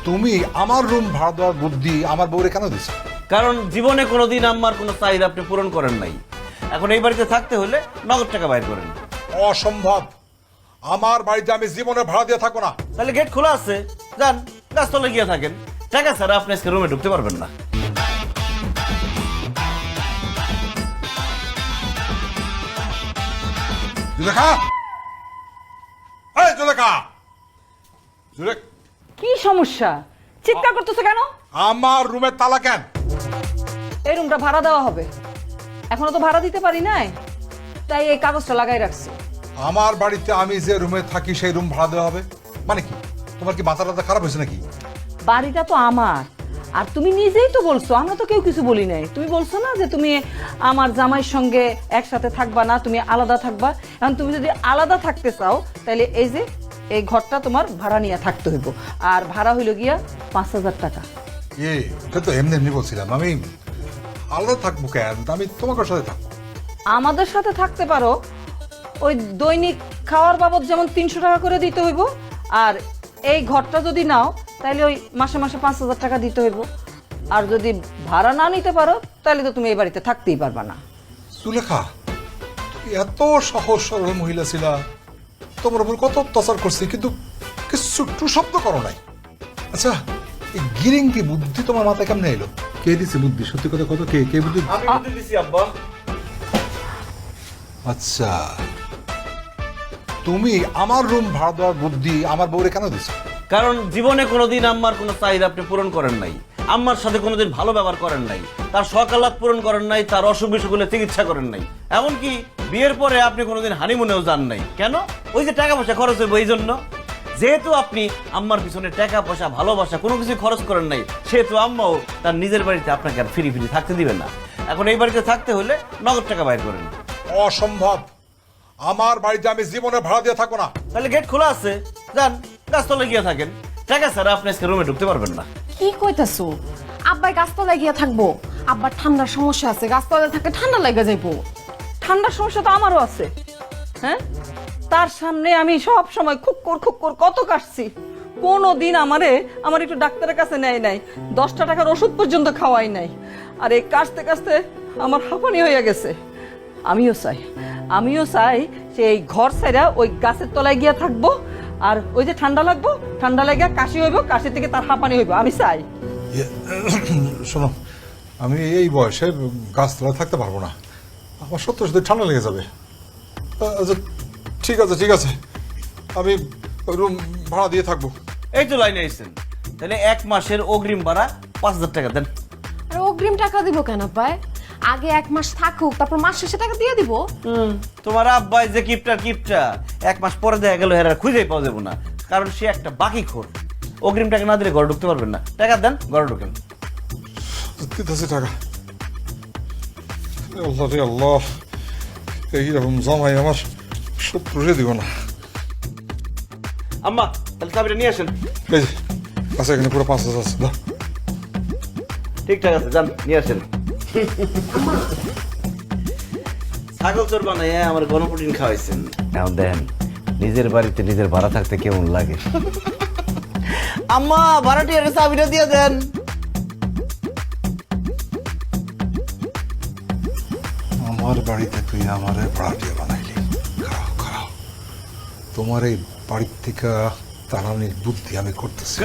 তুমি আমার রুম ভাড়া দেওয়ার বুদ্ধি আমার বউরে কেন দিছো? কারণ জীবনে কোনোদিন আম্মার কোনো চাহিদা আপনি পূরণ করেন নাই। এখন এই বাড়িতে থাকতে হলে নগদ টাকা বাইর করেন। অসম্ভব, আমার বাড়িতে আমি জীবনে ভাড়া দিয়ে থাকবো না। তাহলে গেট খোলা আছে, যান গাছতলায় গিয়ে থাকেন। টাকা ছাড়া আপনি আজকে রুমে ঢুকতে পারবেন না। জুলেখা, এই জুলেখা, কি সমস্যা? চিৎকার করতেছো কেন? আমার রুমের তালা কেন? এই রুমটা ভাড়া দেওয়া হবে, এখনো তো ভাড়া দিতে পারি নাই, তাই এই কাগজটা লাগাই রাখছি। আমার বাড়িতে আমি যে রুমে থাকি সেই রুম ভাড়া দেওয়া হবে মানে কি? তোমার কি মাথা টাথা খারাপ হয়েছে নাকি? বাড়িটা তো আমার, আর তুমি নিজেই তো বলছো, আমরা তো কেউ কিছু বলি নাই। তুমি বলছো না যে তুমি আমার জামাইয়ের সঙ্গে একসাথে থাকবা না, তুমি আলাদা থাকবা। এখন তুমি যদি আলাদা থাকতে চাও তাহলে এই যে এই ঘরটা তোমার ভাড়া নিয়ে থাকতে হইব, আর ভাড়া হইল গিয়া 5,000 টাকা। এটা তো এমনি এমনি বলছিলাম, আমি আলাদা থাকবো কেন? আমি তোমার সাথে থাকবো। আমাদের সাথে থাকতে পারো, ওই দৈনিক খাওয়ার বাবদ যেমন 300 টাকা করে দিতে হইব, আর এই ঘরটা যদি নাও তাহলে ওই মাসে মাসে 5,000 টাকা দিতে হইব। আর যদি ভাড়া না নিতে পারো তাহলে তো তুমি এই বাড়িতে থাকতেই পারবা না। সুলেখা, তুমি এত সহজ সরল মহিলা ছিলা, তোমার উপর কত অত্যাচার করছি, কিন্তু কিছু টু শব্দ করো নাই। আচ্ছা, এই গিরিঙ্গি বুদ্ধি তোমার মাথায় কেমনে এলো? কে দিছে বুদ্ধি? সত্যি কথা কত, কে কে বুদ্ধি? আমি বুদ্ধি দিছি আব্বা। আচ্ছা, তুমি আমার রুম ভাড়া দেওয়ার বুদ্ধি আমার বউরে কেন দিছো? কারণ জীবনে কোনোদিন আম্মার কোনো চাহিদা আপনি পূরণ করেন নাই। আম্মার সাথে কোনোদিন ভালো ব্যবহার করেন নাই, তার সকালাত পূরণ করেন নাই, তার অসুখ বিসুখগুলো চিকিৎসা করেন নাই। এমনকি বিয়ের পরে আপনি কোনোদিন হানিমুনেও যান নাই। কেন? ওই যে টাকা পয়সা খরচ হইব এই জন্য। যেহেতু আপনি আম্মার পিছনে টাকা পয়সা ভালোবাসা কোনো কিছু খরচ করেন নাই, সেহেতু আম্মাও তার নিজের বাড়িতে আপনাকে আর ফিরি ফিরি থাকতে দিবেন না। এখন এই বাড়িতে থাকতে হলে নগদ টাকা বাইর করেন। অসম্ভব, আমার বাড়িতে আমি জীবনে ভাড়া দিয়ে থাকবো না। তাহলে গেট খোলা আছে, যান গাছতলায় গিয়ে থাকেন। টাকা ছাড়া আপনি আজকে রুমে ঢুকতে পারবেন না। কি কইতাছো? আব্বাই গাছতলায় গিয়া থাকবো? আব্বার ঠান্ডার সমস্যা আছে, গাছতলায় থাকলে ঠান্ডা লাগা যাইবো। ঠান্ডার সমস্যা তো আমারও আছে। হ্যাঁ, তার সামনে আমি সব সময় খুক্কর কত কাটছি, কোনো দিন আমার একটু ডাক্তারের কাছে নেয় নাই, 10টা টাকার ওষুধ পর্যন্ত খাওয়াই নাই। আর এই কাশতে কাশতে আমার হাঁপানি হয়ে গেছে। আমিও চাই যে এই ঘর ছাইরা ওই গাছের তলায় গিয়া থাকবো, আর ওই যে ঠান্ডা লাগবো, ঠান্ডা লাগা কাশি হইব, কাশি থেকে তার হাঁপানি হইব, আমি চাই। শোনো, আমি এই বয়সে গাছতলায় থাকতে পারবো না, আমার সত্যি সত্যি ঠান্ডা লেগে যাবে। আচ্ছা, ঠিক আছে, আমি রুম ভাড়া দিয়ে থাকবো। এই তো লাইনে আইছেন, তাহলে 1 মাসের অগ্রিম ভাড়া 5,000 টাকা দেন। আর অগ্রিম টাকা দিব কেন আব্বাই? আগে 1 মাস থাকুক, তারপর মাস শেষে টাকা দিয়ে দিব। তোমার আব্বাই যে কিপটা 1 মাস পরে দেখা গেল হেরা খুঁজেই পাওয়া যাবো না, কারণ সে একটা বাকি খোর। অগ্রিম টাকা না দিলে ঘরে ঢুকতে পারবেন না। টাকা দেন, ঘরে ঢুকেন। দিতেছি টাকা। আল্লাহ রে আল্লাহ, এইরকম জামাই আমার শত্রুরে দিব না। আম্মা, তাহলে চাবিটা নিয়ে আসেন। এই যে, আচ্ছা, এখানে পুরো 5,000 আছে, দাও। ঠিকঠাক আছে, যান নিয়ে আসেন। ছাগল চোর বানাই আমার গণপ্রোটিন খাওয়াইছেন। এখন দেখেন নিজের বাড়িতে নিজের ভাড়া থাকতে কেমন লাগে। আম্মা, ভাড়াটিয়ার চাবিটা দিয়ে দেন। আমার বাড়িতে তুই আমারে ভাড়াটিয়া বানাইলি, খারাপ। তোমার এই বাড়ির থেকে তাড়ানির বুদ্ধি আমি করতেছি।